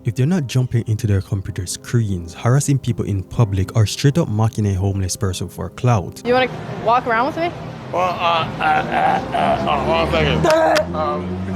If they're not jumping into their computer screens, harassing people in public, or straight up mocking a homeless person for clout. You want to walk around with me?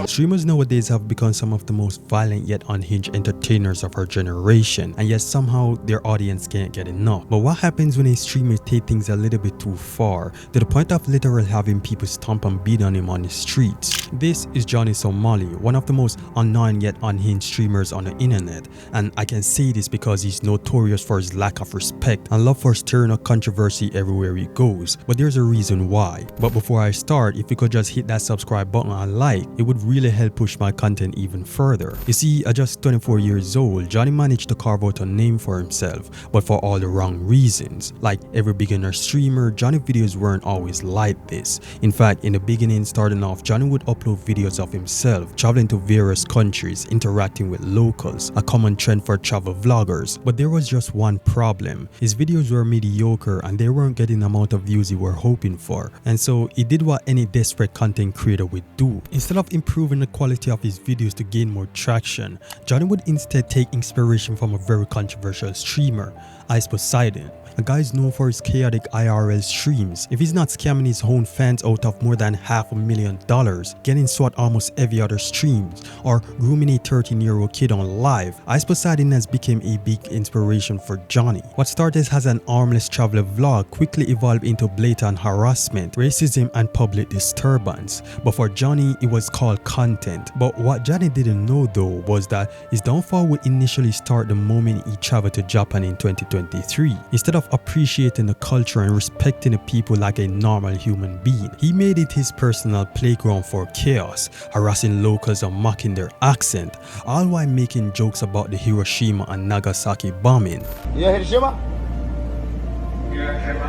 Streamers nowadays have become some of the most violent yet unhinged entertainers of our generation, and yet somehow their audience can't get enough. But what happens when a streamer takes things a little bit too far, to the point of literally having people stomp and beat on him on the streets? This is Johnny Somali, one of the most annoying yet unhinged streamers on the internet, and I can say this because he's notorious for his lack of respect and love for stirring up controversy everywhere he goes. But there's a reason why. But before I start, if you could just hit that subscribe button and like, it would really help push my content even further. You see, at just 24 years old, Johnny managed to carve out a name for himself, but for all the wrong reasons. Like every beginner streamer, Johnny's videos weren't always like this. In fact, in the beginning, starting off, Johnny would upload videos of himself traveling to various countries, interacting with locals, a common trend for travel vloggers. But there was just one problem. His videos were mediocre and they weren't getting the amount of views he were hoping for. And so he did what any desperate content creator would do. Instead of improving the quality of his videos to gain more traction, Johnny would instead take inspiration from a very controversial streamer, Ice Poseidon. A guy is known for his chaotic IRL streams. If he's not scamming his own fans out of more than $500,000, getting swat almost every other streams, or grooming a 13-year-old kid on live, Ice Poseidon has become a big inspiration for Johnny. What started as an armless traveler vlog quickly evolved into blatant harassment, racism, and public disturbance. But for Johnny, it was called content. But what Johnny didn't know though was that his downfall would initially start the moment he traveled to Japan in 2023. Instead of appreciating the culture and respecting the people like a normal human being, he made it his personal playground for chaos, harassing locals and mocking their accent, all while making jokes about the Hiroshima and Nagasaki bombing. You know Hiroshima?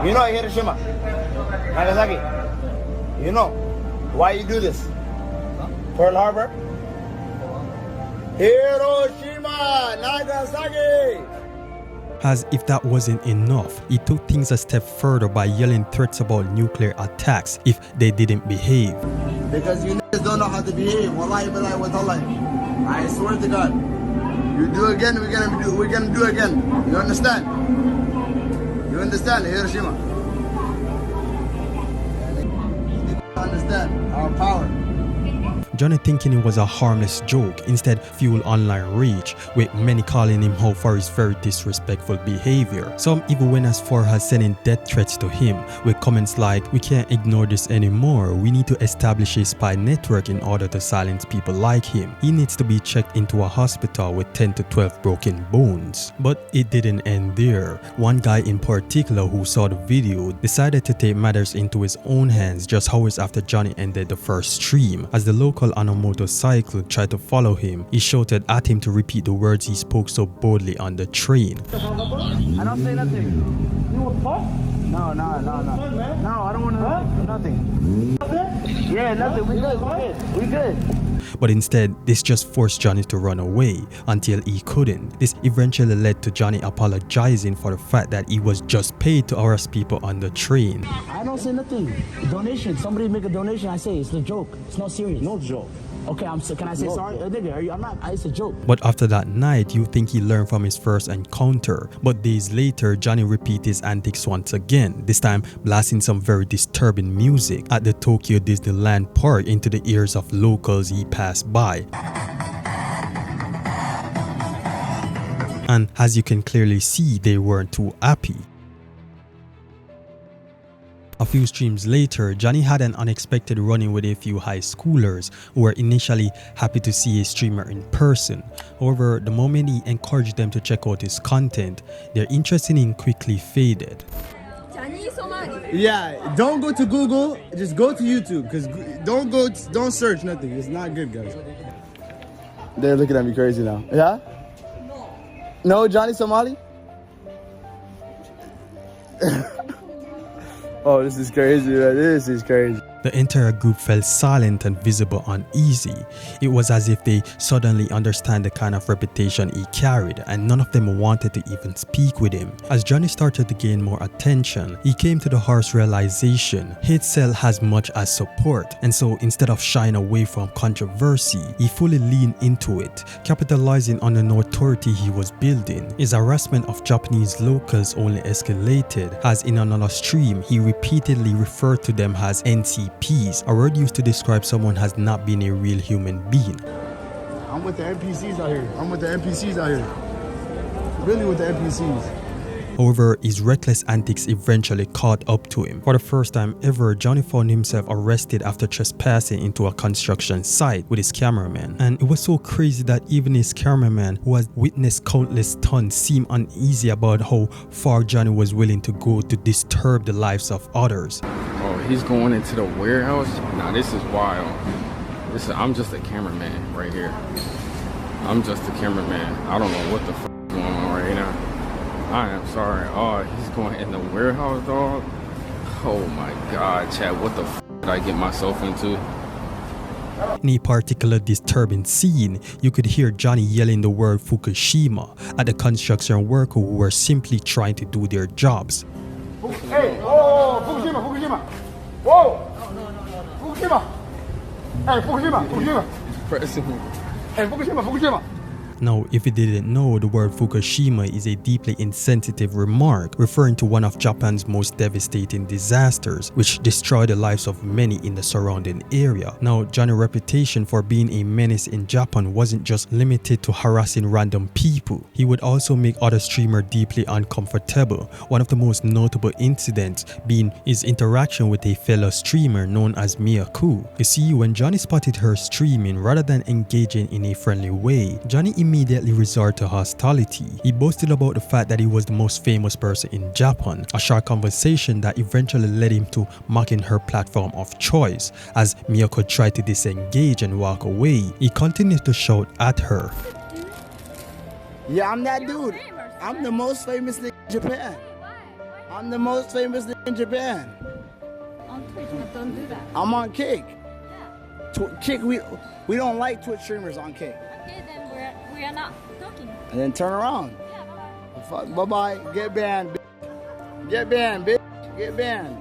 You know Hiroshima? Nagasaki? You know why you do this? Pearl Harbor? Hiroshima, Nagasaki! As if that wasn't enough, he took things a step further by yelling threats about nuclear attacks if they didn't behave. Because you niggas don't know how to behave. Wallahi billahi wa tallahi. I swear to God. You do again, we're gonna do again. You understand? You understand, Hiroshima? You understand our power. Johnny thinking it was a harmless joke instead fueled online rage, with many calling him out for his very disrespectful behavior. Some even went as far as sending death threats to him, with comments like, "We can't ignore this anymore. We need to establish a spy network in order to silence people like him. He needs to be checked into a hospital with 10 to 12 broken bones." But it didn't end there. One guy in particular who saw the video decided to take matters into his own hands just hours after Johnny ended the first stream. As the local on a motorcycle tried to follow him, he shouted at him to repeat the words he spoke so boldly on the train. I don't say nothing. You want to talk? No. No, I don't want to nothing. Yeah, nothing. We good. But instead, this just forced Johnny to run away until he couldn't. This eventually led to Johnny apologizing for the fact that he was just paid to harass people on the train. I don't say nothing. Donation. Somebody make a donation. I say it's a joke. It's not serious. No joke. Okay, can I say sorry? Nigga, I'm not. It's a joke. But after that night, you think he learned from his first encounter. But days later, Johnny repeated his antics once again, this time blasting some very disturbing music at the Tokyo Disneyland park into the ears of locals he passed by. And as you can clearly see, they weren't too happy. A few streams later, Johnny had an unexpected run-in with a few high schoolers who were initially happy to see a streamer in person. However, the moment he encouraged them to check out his content, their interest in him quickly faded. Johnny Somali. Yeah, don't go to Google, just go to YouTube, because don't search nothing. It's not good, guys. They're looking at me crazy now. Yeah? No, Johnny Somali? Oh, this is crazy, man. This is crazy. The entire group fell silent and visible uneasy. It was as if they suddenly understand the kind of reputation he carried, and none of them wanted to even speak with him. As Johnny started to gain more attention, he came to the harsh realization hate sell as much as support, and so instead of shying away from controversy, he fully leaned into it, capitalizing on the notoriety he was building. His harassment of Japanese locals only escalated, as in another stream he repeatedly referred to them as NCPs, a word used to describe someone as not being a real human being. I'm with the NPCs out here. I'm with the NPCs out here. Really with the NPCs. However, his reckless antics eventually caught up to him. For the first time ever, Johnny found himself arrested after trespassing into a construction site with his cameraman. And it was so crazy that even his cameraman, who had witnessed countless stunts, seemed uneasy about how far Johnny was willing to go to disturb the lives of others. Oh, he's going into the warehouse? Nah, this is wild. I'm just a cameraman right here. I'm just a cameraman. I don't know what the f is going on right now. I am sorry. Oh, he's going in the warehouse, dog. Oh my God, Chad, what the f did I get myself into? In a particular disturbing scene, you could hear Johnny yelling the word Fukushima at the construction workers who were simply trying to do their jobs. Hey, oh, Fukushima, Fukushima. Whoa! No. Fukushima. Hey, Fukushima, Fukushima. Pressing. Hey, Fukushima, Fukushima. Now, if you didn't know, the word Fukushima is a deeply insensitive remark referring to one of Japan's most devastating disasters, which destroyed the lives of many in the surrounding area. Now, Johnny's reputation for being a menace in Japan wasn't just limited to harassing random people. He would also make other streamers deeply uncomfortable, one of the most notable incidents being his interaction with a fellow streamer known as Miyaku. You see, when Johnny spotted her streaming, rather than engaging in a friendly way, Johnny immediately resorted to hostility. He boasted about the fact that he was the most famous person in Japan, a short conversation that eventually led him to mocking her platform of choice. As Miyako tried to disengage and walk away, he continued to shout at her. Yeah, I'm that dude. I'm the most famous nigga in Japan. I'm the most famous nigga in Japan. On Twitch, but don't do that. I'm on Kick. Kick, we don't like Twitch streamers on Kick. Okay, then we are not talking. And then turn around. Yeah, bye-bye. Bye-bye. Get banned, bitch. Get banned, bitch. Get banned.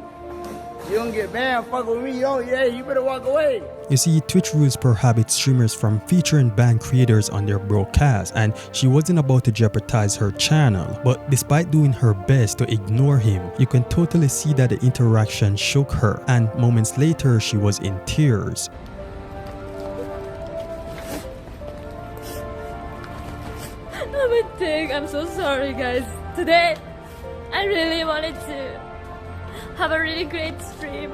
You don't get banned, fuck with me, yo. Yeah, you better walk away. You see, Twitch rules prohibit streamers from featuring banned creators on their broadcast, and she wasn't about to jeopardize her channel. But despite doing her best to ignore him, you can totally see that the interaction shook her, and moments later she was in tears. I'm so sorry, guys. Today, I really wanted to have a really great stream.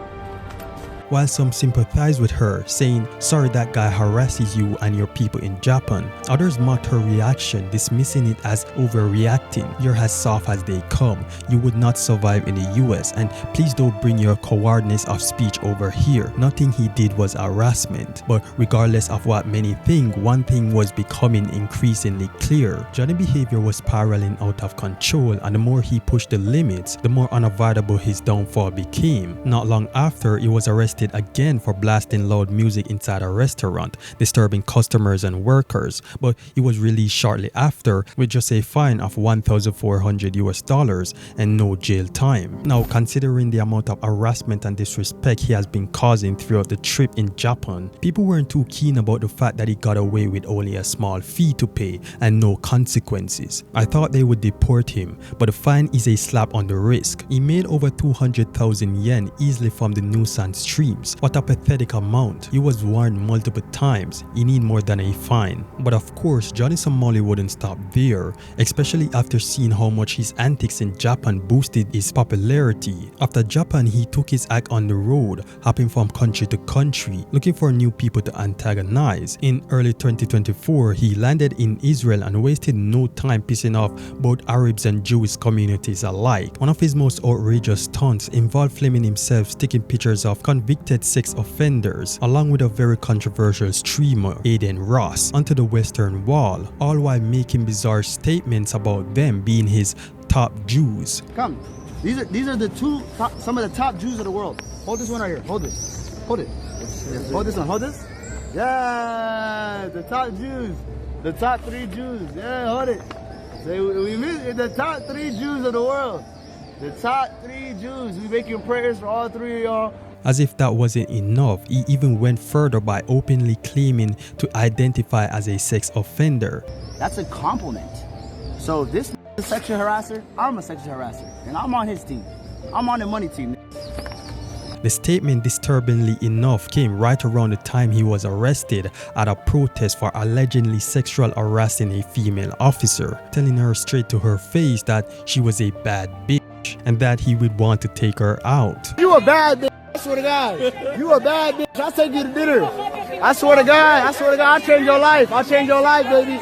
While some sympathized with her, saying, "Sorry that guy harasses you and your people in Japan," others mocked her reaction, dismissing it as overreacting. "You're as soft as they come. You would not survive in the US, and please don't bring your cowardness of speech over here. Nothing he did was harassment." But regardless of what many think, one thing was becoming increasingly clear. Johnny's behavior was spiraling out of control, and the more he pushed the limits, the more unavoidable his downfall became. Not long after, he was arrested again for blasting loud music inside a restaurant, disturbing customers and workers, but he was released shortly after with just a fine of $1,400 and no jail time. Now, considering the amount of harassment and disrespect he has been causing throughout the trip in Japan, people weren't too keen about the fact that he got away with only a small fee to pay and no consequences. I thought they would deport him, but the fine is a slap on the wrist. He made over 200,000 yen easily from the nuisance streams. What a pathetic amount. He was warned multiple times. He need more than a fine. But of course, Johnny Somali wouldn't stop there, especially after seeing how much his antics in Japan boosted his popularity. After Japan, he took his act on the road, hopping from country to country, looking for new people to antagonize. In early 2024, he landed in Israel and wasted no time pissing off both Arabs and Jewish communities alike. One of his most outrageous stunts involved filming himself sticking pictures of convicted sex offenders, along with a very controversial streamer, Aiden Ross, onto the Western Wall, all while making bizarre statements about them being his top Jews. Come. These are the some of the top Jews of the world. Hold this one right here. Hold this. Hold it. Hold this one. Hold this. Yeah, the top Jews. The top 3 Jews. Yeah, hold it. Say we miss the top 3 Jews of the world. The top 3 Jews. We making prayers for all 3 of y'all. As if that wasn't enough, he even went further by openly claiming to identify as a sex offender. That's a compliment. So if this is a sexual harasser, I'm a sexual harasser. And I'm on his team. I'm on the money team. The statement, disturbingly enough, came right around the time he was arrested at a protest for allegedly sexual harassing a female officer, telling her straight to her face that she was a bad bitch and that he would want to take her out. You a bad bitch. I swear to God. You a bad bitch. I'll take you to dinner. I swear to God. I'll change your life. I'll change your life, baby.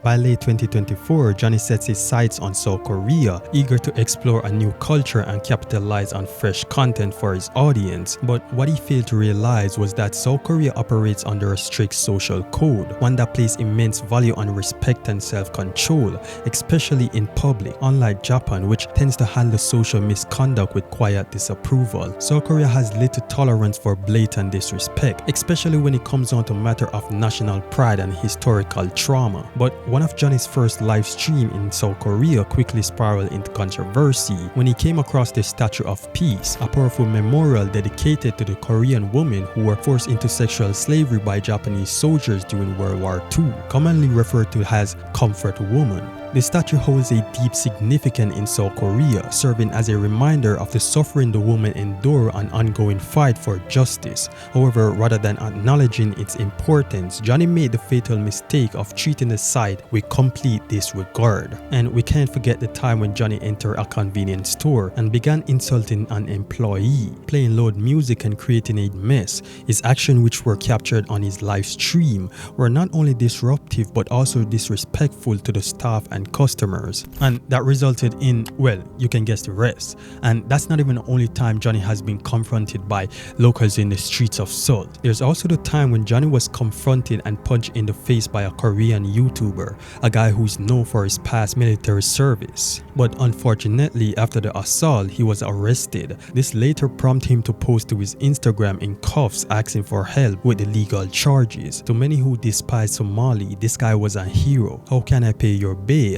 By late 2024, Johnny sets his sights on South Korea, eager to explore a new culture and capitalize on fresh content for his audience. But what he failed to realize was that South Korea operates under a strict social code, one that places immense value on respect and self-control, especially in public, unlike Japan, which tends to handle social misconduct with quiet disapproval. South Korea has little tolerance for blatant disrespect, especially when it comes down to matter of national pride and historical trauma. But one of Johnny's first live stream in South Korea quickly spiraled into controversy when he came across the Statue of Peace, a powerful memorial dedicated to the Korean women who were forced into sexual slavery by Japanese soldiers during World War II, commonly referred to as comfort woman. The statue holds a deep significance in South Korea, serving as a reminder of the suffering the women endure and ongoing fight for justice. However, rather than acknowledging its importance, Johnny made the fatal mistake of treating the site with complete disregard. And we can't forget the time when Johnny entered a convenience store and began insulting an employee, playing loud music and creating a mess. His actions, which were captured on his live stream, were not only disruptive but also disrespectful to the staff and customers, and that resulted in, well, you can guess the rest. And that's not even the only time Johnny has been confronted by locals in the streets of Seoul. There's also the time when Johnny was confronted and punched in the face by a Korean YouTuber, a guy who's known for his past military service. But unfortunately, after the assault, he was arrested. This later prompted him to post to his Instagram in cuffs asking for help with the legal charges. To many who despise Somali, this guy was a hero. How can I pay your bail?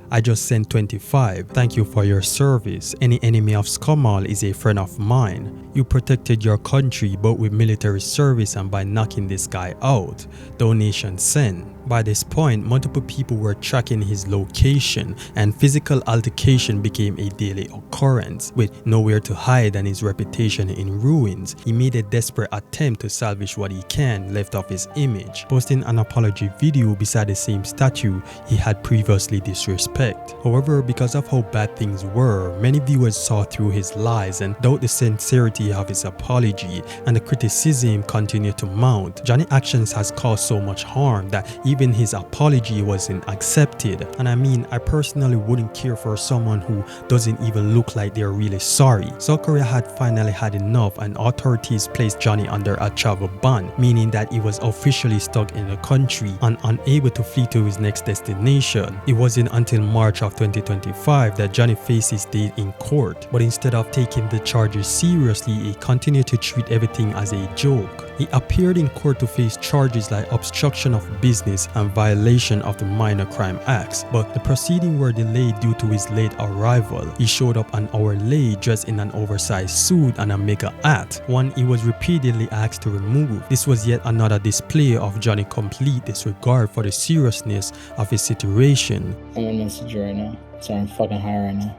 I just sent 25. Thank you for your service. Any enemy of Somali is a friend of mine. You protected your country both with military service and by knocking this guy out. Donation sent. By this point, multiple people were tracking his location and physical altercation became a daily occurrence. With nowhere to hide and his reputation in ruins, he made a desperate attempt to salvage what he can left of his image, posting an apology video beside the same statue he had previously disrespected. However, because of how bad things were, many viewers saw through his lies and doubt the sincerity of his apology, and the criticism continued to mount. Johnny's actions has caused so much harm that even his apology wasn't accepted. And I mean, I personally wouldn't care for someone who doesn't even look like they're really sorry. South Korea had finally had enough and authorities placed Johnny under a travel ban, meaning that he was officially stuck in the country and unable to flee to his next destination. It wasn't until March of 2025 that Johnny faced his day in court, but instead of taking the charges seriously, he continued to treat everything as a joke. He appeared in court to face charges like obstruction of business and violation of the Minor Crime Acts, but the proceedings were delayed due to his late arrival. He showed up an hour late dressed in an oversized suit and a mega hat, one he was repeatedly asked to remove. This was yet another display of Johnny's complete disregard for the seriousness of his situation. I'm gonna message you right now. So I'm fucking high right now.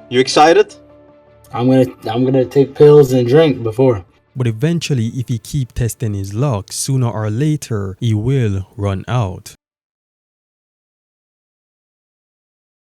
You excited? I'm gonna take pills and drink before. But eventually, if he keeps testing his luck, sooner or later, he will run out.